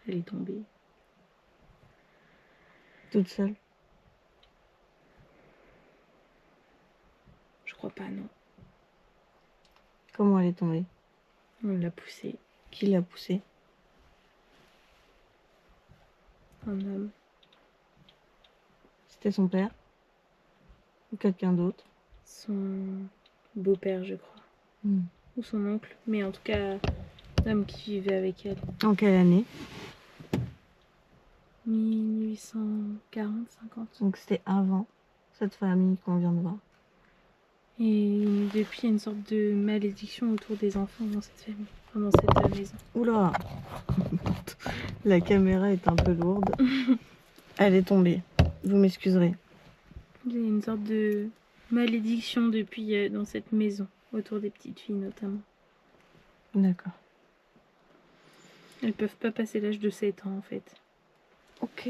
Elle est tombée. Toute seule. Je crois pas, non. Comment elle est tombée? On l'a poussée. Qui l'a poussée? Un homme. C'était son père? Ou quelqu'un d'autre? Son beau-père, je crois. Ou son oncle. Mais en tout cas, l'homme qui vivait avec elle. En quelle année? 1840, 50. Donc c'était avant cette famille qu'on vient de voir. Et depuis, il y a une sorte de malédiction autour des enfants dans cette famille. Enfin, dans cette maison. Oula! La caméra est un peu lourde. Elle est tombée. Vous m'excuserez. Il y a une sorte de malédiction depuis dans cette maison. Autour des petites filles notamment. D'accord. Elles peuvent pas passer l'âge de 7 ans en fait. Ok.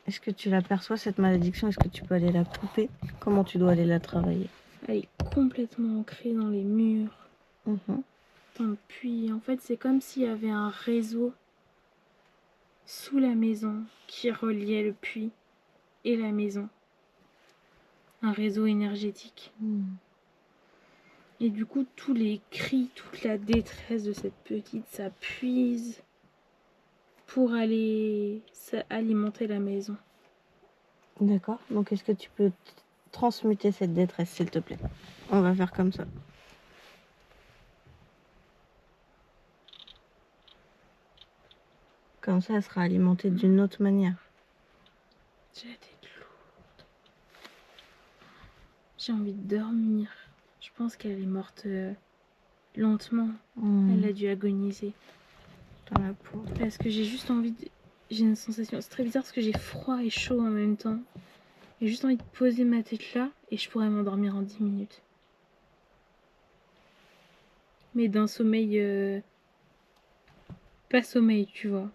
Est-ce que tu l'aperçois cette malédiction? Est-ce que tu peux aller la couper? Comment tu dois aller la travailler? Elle est complètement ancrée dans les murs. Puis en fait c'est comme s'il y avait un réseau sous la maison qui reliait le puits et la maison. Un réseau énergétique. Et du coup tous les cris, toute la détresse de cette petite, ça puise pour aller alimenter la maison. D'accord. Donc est-ce que tu peux transmuter cette détresse, s'il te plaît? On va faire comme ça. Comme ça, elle sera alimentée d'une autre manière. J'ai la tête lourde. J'ai envie de dormir. Je pense qu'elle est morte lentement. Elle a dû agoniser. Dans la peau. Parce que j'ai juste envie de... J'ai une sensation... C'est très bizarre parce que j'ai froid et chaud en même temps. J'ai juste envie de poser ma tête là et je pourrais m'endormir en 10 minutes. Mais d'un sommeil... Pas sommeil, tu vois.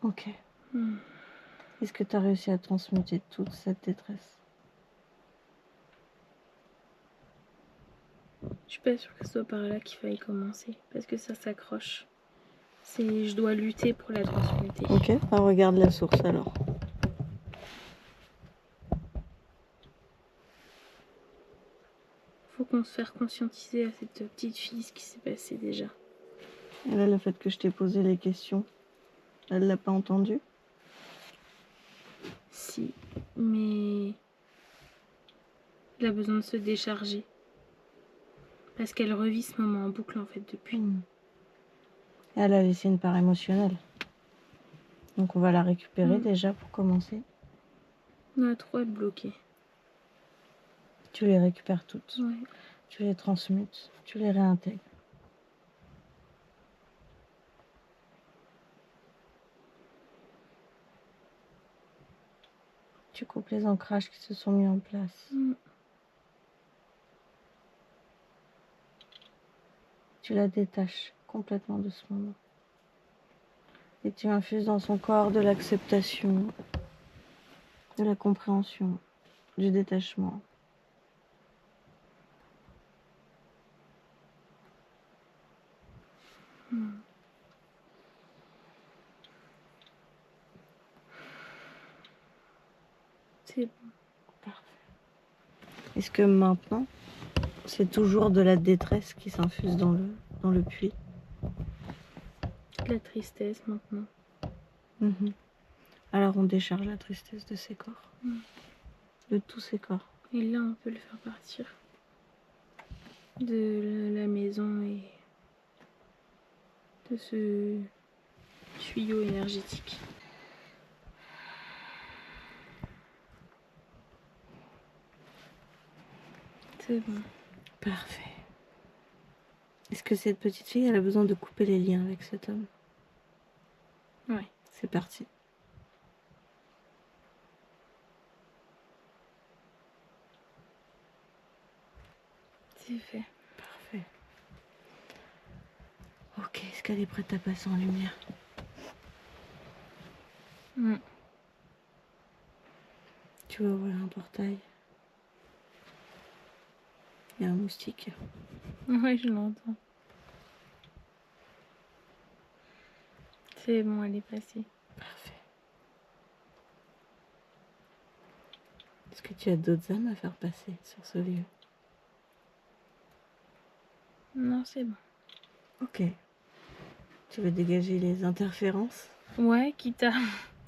Ok. Est-ce que tu as réussi à transmuter toute cette détresse? Je suis pas sûre que ce soit par là qu'il faille commencer. Parce que ça s'accroche. Je dois lutter pour la transmuter. Ok, on regarde la source alors. Faut qu'on se fasse conscientiser à cette petite fille ce qui s'est passé déjà. Et là, le fait que je t'ai posé les questions, elle l'a pas entendu? Si, mais elle a besoin de se décharger. Parce qu'elle revit ce moment en boucle en fait depuis. Et elle a laissé une part émotionnelle. Donc on va la récupérer déjà pour commencer. On a trop à le bloquer. Tu les récupères toutes. Ouais. Tu les transmutes. Tu les réintègres. Tu coupes les ancrages qui se sont mis en place. Tu la détaches complètement de ce moment. Et tu infuses dans son corps de l'acceptation, de la compréhension, du détachement. C'est bon. Parfait. Est-ce que maintenant, c'est toujours de la détresse qui s'infuse dans le puits? De la tristesse maintenant. Alors on décharge la tristesse de ses corps. De tous ses corps. Et là, on peut le faire partir de la maison et de ce tuyau énergétique. C'est bon. Parfait. Est-ce que cette petite fille, elle a besoin de couper les liens avec cet homme? Ouais. C'est parti. C'est fait. Parfait. Ok, est-ce qu'elle est prête à passer en lumière? Mm. Tu vas ouvrir un portail. Il y a un moustique. Ouais, je l'entends. C'est bon, elle est passée. Parfait. Est-ce que tu as d'autres âmes à faire passer sur ce lieu? Non, c'est bon. Ok. Tu veux dégager les interférences? Ouais, quitte à...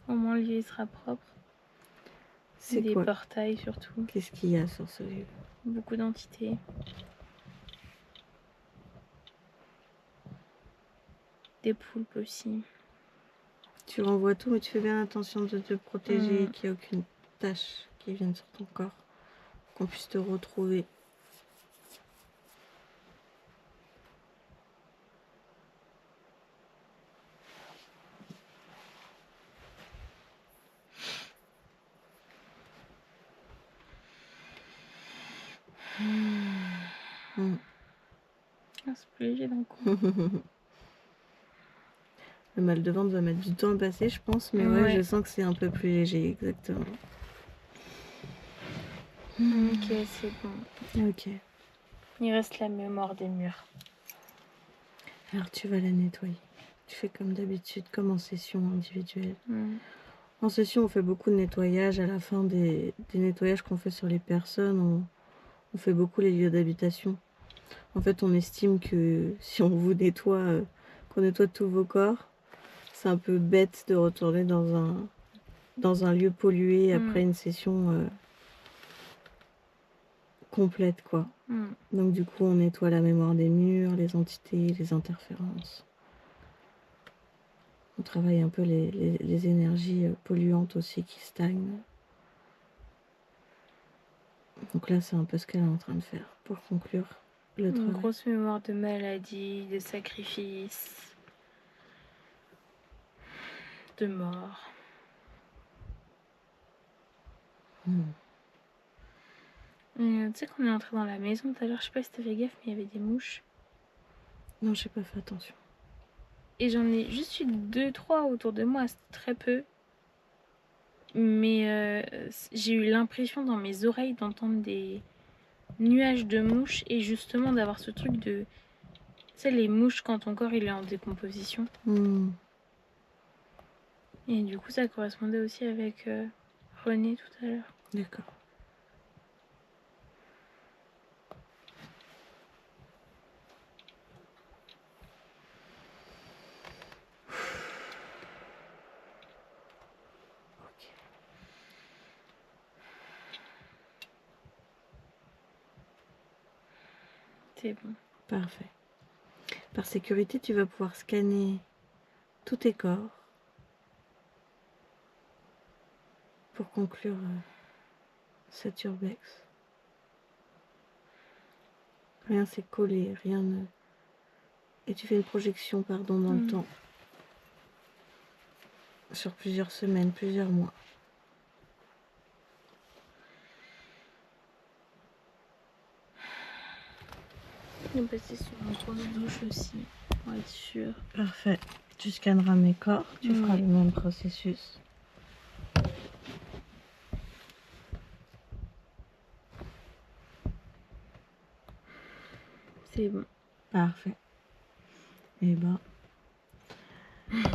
Au moins, le lieu sera propre. C'est Des quoi? portails, surtout. Qu'est-ce qu'il y a sur ce lieu? Beaucoup d'entités. Des poulpes aussi. Tu renvoies tout, mais tu fais bien attention de te protéger, Mm. qu'il n'y ait aucune tache qui vienne sur ton corps, qu'on puisse te retrouver. Mm. Ah, c'est plus léger d'un coup. Le mal de ventre va mettre du temps à passer, je pense, mais ouais, je sens que c'est un peu plus léger, exactement. Ok, c'est bon. Ok. Il reste la mémoire des murs. Alors tu vas la nettoyer. Tu fais comme d'habitude, comme en session individuelle. Mm. En session, on fait beaucoup de nettoyage. À la fin des nettoyages qu'on fait sur les personnes, on fait beaucoup les lieux d'habitation. En fait, on estime que si on vous nettoie, qu'on nettoie tous vos corps, c'est un peu bête de retourner dans un lieu pollué après une session complète, quoi. Mm. Donc du coup, on nettoie la mémoire des murs, les entités, les interférences. On travaille un peu les énergies polluantes aussi qui stagnent. Donc là, c'est un peu ce qu'elle est en train de faire pour conclure le Une travail. grosse mémoire de maladie, de sacrifice, de mort. Tu sais qu'on est entré dans la maison tout à l'heure, je sais pas si t'as fait gaffe, mais il y avait des mouches. Non, j'ai pas fait attention. Et j'en ai juste eu 2-3 autour de moi, c'est très peu. Mais j'ai eu l'impression dans mes oreilles d'entendre des nuages de mouches et justement d'avoir ce truc de... Tu sais, les mouches quand ton corps il est en décomposition. Et du coup, ça correspondait aussi avec René tout à l'heure. D'accord. Ok. C'est bon. Parfait. Par sécurité, tu vas pouvoir scanner tous tes corps pour conclure cet urbex. Rien s'est collé, rien ne... Et tu fais une projection, pardon, dans le temps. Sur plusieurs semaines, plusieurs mois. Je vais passer sur une grosse douche aussi, pour être sûre. Parfait. Tu scanneras mes corps, tu feras le même processus. C'est bon. Parfait. Et ben...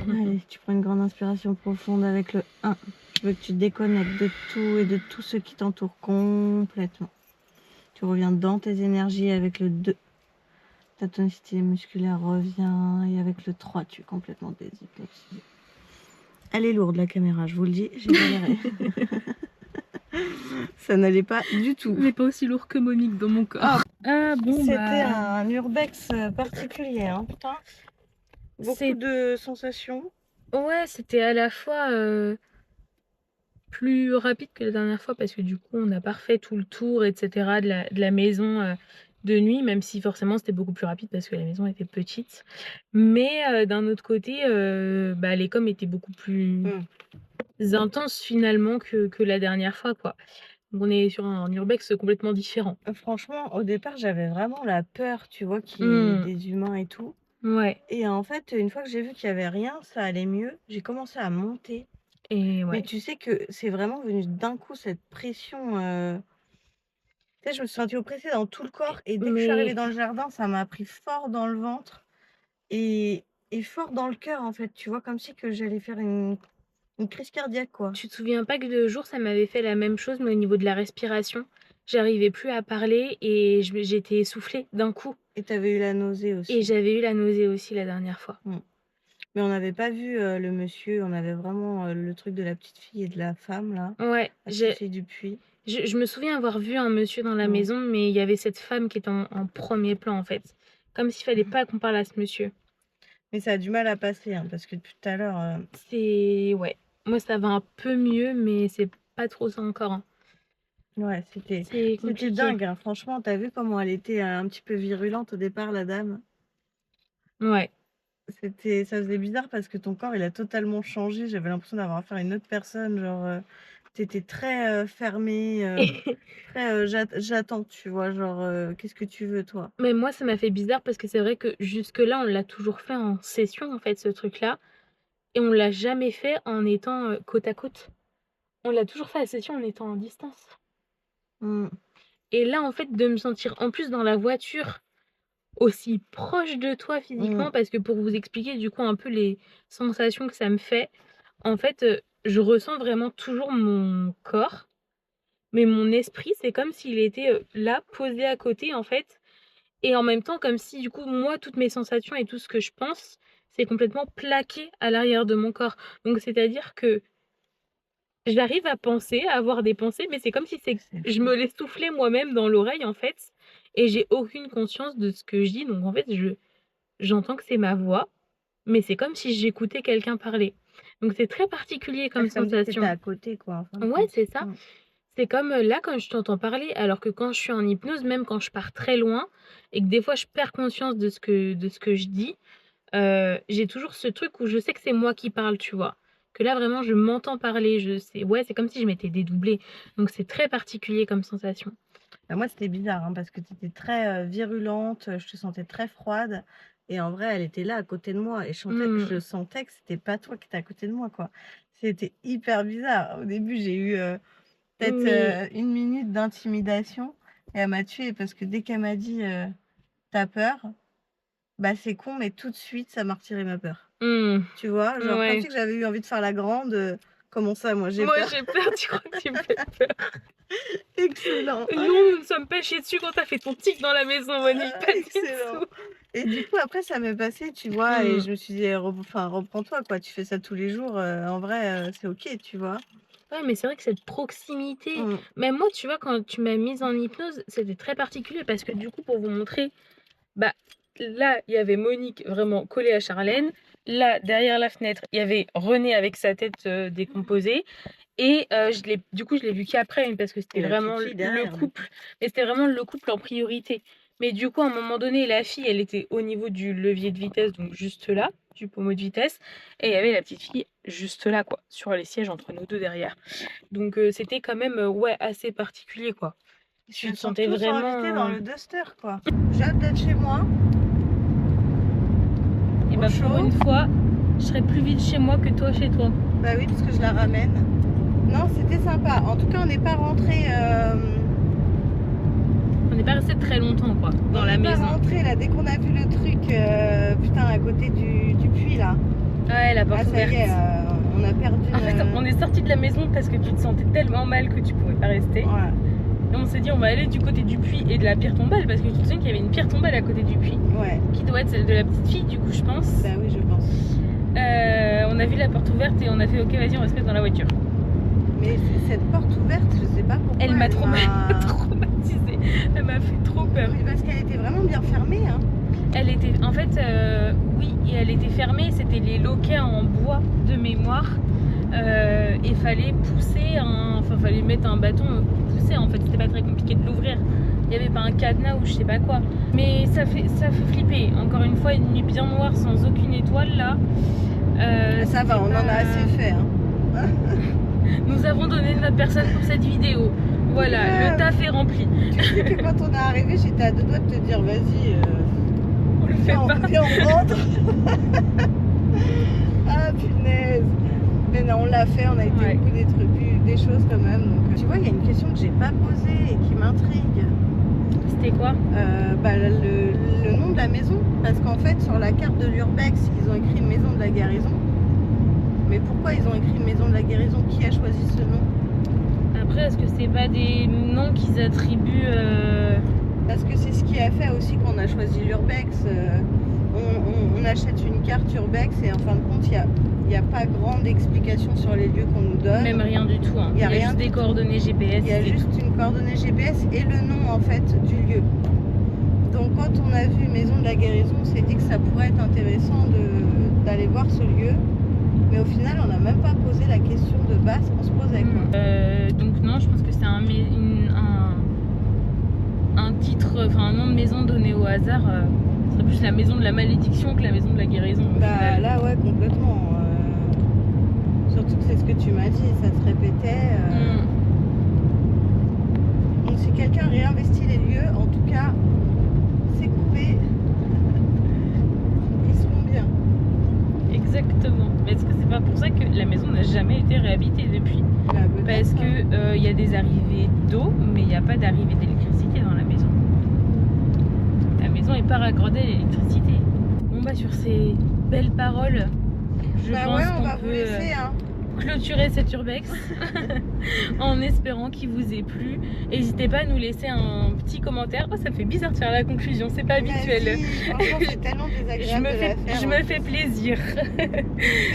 Allez, tu prends une grande inspiration profonde avec le 1. Je veux que tu te déconnectes de tout et de tout ce qui t'entoure complètement. Tu reviens dans tes énergies avec le 2. Ta tonicité musculaire revient et avec le 3, tu es complètement déshypnotisé. Elle est lourde la caméra, je vous le dis, j'ai galéré. Ça n'allait pas du tout. Mais pas aussi lourd que Monique dans mon corps. Bon, c'était un urbex particulier, hein, putain. Beaucoup de sensations. Ouais, c'était à la fois plus rapide que la dernière fois parce que du coup, on n'a pas refait tout le tour, etc. de la maison de nuit, même si forcément c'était beaucoup plus rapide parce que la maison était petite. Mais d'un autre côté, les coms étaient beaucoup plus intenses finalement que la dernière fois, quoi. Donc on est sur un urbex complètement différent. Franchement, au départ, j'avais vraiment la peur, tu vois, qu'il y ait des humains et tout. Ouais. Et en fait, une fois que j'ai vu qu'il n'y avait rien, ça allait mieux. J'ai commencé à monter. Et Mais ouais. tu sais que c'est vraiment venu d'un coup cette pression, tu sais, je me suis sentie oppressée dans tout le corps et dès que je suis arrivée Mais dans le jardin, ça m'a pris fort dans le ventre et fort dans le cœur, en fait, tu vois? Comme si que j'allais faire une crise cardiaque, quoi. tu te souviens pas que 2 jours, ça m'avait fait la même chose, mais au niveau de la respiration? J'arrivais plus à parler et j'étais essoufflée d'un coup Et tu avais eu la nausée et aussi. j'avais eu la nausée aussi la dernière fois. Mmh. Mais on n'avait pas vu, le monsieur, on avait vraiment, le truc de la petite fille et de la femme là, Ouais, la petite fille du puits. je me souviens avoir vu un monsieur dans la Mmh. maison, mais il y avait cette femme qui était en 1er plan, en fait. Comme s'il fallait pas qu'on parle à ce monsieur. Mais ça a du mal à passer, hein, parce que depuis tout à l'heure, Ouais. Moi, ça va un peu mieux, mais c'est pas trop ça encore, hein. ouais, C'est c'était compliqué. dingue, hein. Franchement, tu as vu comment elle était, un petit peu virulente au départ, la dame? Ouais. Ça faisait bizarre parce que ton corps, il a totalement changé. J'avais l'impression d'avoir affaire à une autre personne, genre, tu étais très, fermée, très, j'attends, tu vois? Genre, qu'est-ce que tu veux, toi? Mais moi, ça m'a fait bizarre parce que c'est vrai que jusque-là, on l'a toujours fait en session, en fait, ce truc-là, et on l'a jamais fait en étant, côte à côte. On l'a toujours fait la session en étant en distance. Mmh. Et là, en fait, de me sentir en plus dans la voiture aussi proche de toi Mmh. physiquement, parce que pour vous expliquer du coup un peu les sensations que ça me fait, en fait, je ressens vraiment toujours mon corps, mais mon esprit, c'est comme s'il était, là, posé à côté, en fait, et en même temps comme si du coup, moi, toutes mes sensations et tout ce que je pense, c'est complètement plaqué à l'arrière de mon corps. Donc c'est-à-dire que j'arrive à penser, à avoir des pensées, mais c'est comme si C'est je fou. me les soufflais moi-même dans l'oreille, en fait, et j'ai aucune conscience de ce que je dis. Donc en fait, j'entends que c'est ma voix, mais c'est comme si j'écoutais quelqu'un parler. Donc c'est très particulier Ouais, comme c'est comme si tu étais sensation. à côté, quoi, en fin de Ouais, compte. c'est ça. Mmh. C'est comme, là, quand je t'entends parler, alors que quand je suis en hypnose, même quand je pars très loin et que des fois je perds conscience de ce que je dis, j'ai toujours ce truc où je sais que c'est moi qui parle, tu vois? Que là, vraiment, je m'entends parler, je sais ouais, c'est comme si je m'étais dédoublée. Donc c'est très particulier comme sensation. Bah, moi, c'était bizarre, hein, parce que tu étais très, virulente, je te sentais très froide et en vrai, elle était là, à côté de moi et je Mmh. sentais que c'était pas toi qui étais à côté de moi, quoi. C'était hyper bizarre. Au début, j'ai eu, peut-être, Mais 1 minute d'intimidation et elle m'a tuée parce que dès qu'elle m'a dit, «Tu peur?» bah, c'est con, mais tout de suite, ça m'a retiré ma peur. mmh, Tu vois? Genre comme ouais. si que j'avais eu envie de faire la grande, «Comment ça, moi, j'ai Moi, peur?» j'ai peur, tu crois que tu me fais peur? Excellent. Non, nous ne sommes pas chiés dessus quand tu as fait ton tic dans la maison, Monique, pas du Excellent. tout. Et du coup, après, ça m'est passé, tu vois? Et Mmh. je me suis dit: reprends-toi, quoi. Tu fais ça tous les jours, en vrai, c'est OK», tu vois? Ouais, mais c'est vrai que cette proximité, Mmh. même moi, tu vois, quand tu m'as mise en hypnose, c'était très particulier parce que du coup, pour vous montrer, bah, là, il y avait Monique vraiment collée à Charlène. Là, derrière la fenêtre, il y avait René avec sa tête décomposée. Et du coup, je l'ai vu qu'après, parce que c'était Et la petite vraiment fille le derrière, du coup. couple. Mais c'était vraiment le couple en priorité. Mais du coup, à un moment donné, la fille, elle était au niveau du levier de vitesse, donc juste là, du pommeau de vitesse. Et il y avait la petite fille juste là, quoi, sur les sièges entre nous deux derrière. Donc c'était quand même, ouais, assez particulier, quoi. Ils Tu se te sont sentais tous vraiment. invités dans le Duster, quoi. J'ai hâte d'être chez moi, Et au bah, pour chaud. une fois, je serais plus vite chez moi que toi chez toi. Bah oui, parce que je la ramène. Non, c'était sympa. En tout cas, on n'est pas rentré. On n'est pas resté très longtemps, quoi, dans la On n'est maison. pas rentré là dès qu'on a vu le truc, putain, à côté du puits là. Ouais, la porte Ah, ça ouverte. y est, on a perdu. En fait, on est sorti de la maison parce que tu te sentais tellement mal que tu pouvais pas rester. Voilà. Et on s'est dit, on va aller du côté du puits et de la pierre tombale parce que tu te souviens qu'il y avait une pierre tombale à côté du puits Ouais, qui doit être celle de la petite fille, du coup, je pense. bah oui, je pense. On a vu la porte ouverte et on a fait, ok, vas-y, on reste dans la voiture. Mais cette porte ouverte, je sais pas pourquoi. Elle m'a traumatisée. Elle m'a fait trop peur. Oui, parce qu'elle était vraiment bien fermée, hein. Elle était, en fait, oui, et elle était fermée. C'était les loquets en bois de mémoire. Et fallait pousser, enfin, fallait mettre un bâton pour pousser. En fait, c'était pas très compliqué de l'ouvrir. Il n'y avait pas un cadenas ou je sais pas quoi. Mais ça fait flipper. Encore une fois, une nuit bien noire sans aucune étoile là. Ça va, on en a assez fait, hein. Nous avons donné notre personne pour cette vidéo. Voilà, Ouais. le taf est rempli. Tu sais que quand on est arrivé, j'étais à deux doigts de te dire, vas-y, On le fait pas. viens, on rentre. Ah, punaise. Mais non, on l'a fait, on a été Ouais. au bout des choses quand même. Donc, tu vois, il y a une question que j'ai pas posée et qui m'intrigue. C'était quoi? Le nom de la maison. Parce qu'en fait, sur la carte de l'Urbex, ils ont écrit Maison de la Guérison. Mais pourquoi ils ont écrit Maison de la Guérison? Qui a choisi ce nom? Après, est-ce que c'est pas des noms qu'ils attribuent Parce que c'est ce qui a fait aussi qu'on a choisi l'Urbex. On achète une carte Urbex et en fin de compte, il n'y a pas grande explication sur les lieux qu'on nous donne. Même rien du tout. Hein. Il y a rien juste du des tout. coordonnées GPS. Il y a juste une coordonnée GPS et le nom en fait du lieu. Donc quand on a vu Maison de la Guérison, on s'est dit que ça pourrait être intéressant d'aller voir ce lieu. Mais au final, on n'a même pas posé la question de base qu'on se posait. Donc non, je pense que c'est un titre, enfin un nom de maison donné au hasard. Ce serait plus la maison de la malédiction que la maison de la guérison. Bah là ouais, complètement. Surtout que c'est ce que tu m'as dit, ça se répétait. Donc si quelqu'un réinvestit les lieux, en tout cas, c'est coupé. Ils seront bien. Exactement. Mais est-ce que c'est pas pour ça que la maison n'a jamais été réhabitée depuis? Parce que y a des arrivées d'eau, mais il n'y a pas d'arrivée d'électricité dans la maison. La maison n'est pas raccordée à l'électricité. Bon bah sur ces belles paroles, je pense on va qu'on vous peut laisser, hein. clôturer cet urbex en espérant qu'il vous ait plu. N'hésitez pas à nous laisser un petit commentaire. Oh, ça me fait bizarre de faire la conclusion, c'est pas habituel. Vas-y, franchement, c'est tellement désagréable de la faire. Je me fais plaisir.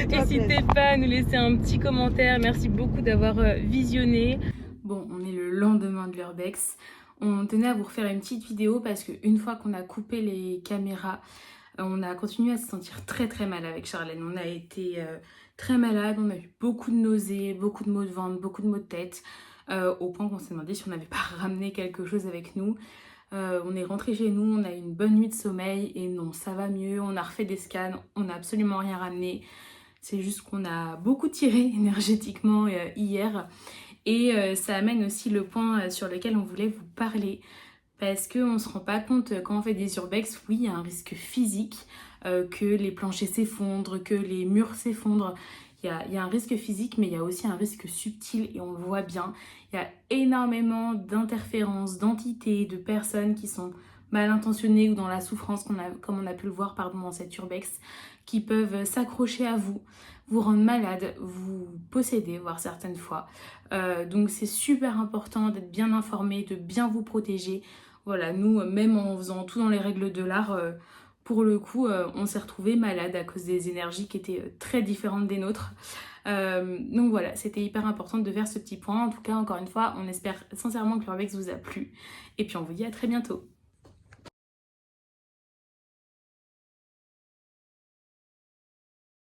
N'hésitez pas à nous laisser un petit commentaire. Merci beaucoup d'avoir visionné. Bon, on est le lendemain de l'urbex. On tenait à vous refaire une petite vidéo parce qu'une fois qu'on a coupé les caméras, on a continué à se sentir très très mal avec Charlène. On a été très malade, on a eu beaucoup de nausées, beaucoup de maux de ventre, beaucoup de maux de tête, au point qu'on s'est demandé si on n'avait pas ramené quelque chose avec nous. On est rentré chez nous, on a eu une bonne nuit de sommeil et non, ça va mieux, on a refait des scans, on n'a absolument rien ramené. C'est juste qu'on a beaucoup tiré énergétiquement hier et ça amène aussi le point sur lequel on voulait vous parler. Parce qu'on ne se rend pas compte quand on fait des urbex, oui, il y a un risque physique, que les planchers s'effondrent, que les murs s'effondrent. Il y a un risque physique, mais il y a aussi un risque subtil et on le voit bien. Il y a énormément d'interférences, d'entités, de personnes qui sont mal intentionnées ou dans la souffrance, comme on a pu le voir dans cette urbex, qui peuvent s'accrocher à vous, vous rendre malade, vous posséder, voire certaines fois. Donc c'est super important d'être bien informé, de bien vous protéger. Voilà, nous, même en faisant tout dans les règles de l'art, pour le coup, on s'est retrouvés malades à cause des énergies qui étaient très différentes des nôtres. Donc voilà, c'était hyper important de faire ce petit point. En tout cas, encore une fois, on espère sincèrement que l'urbex vous a plu. Et puis on vous dit à très bientôt.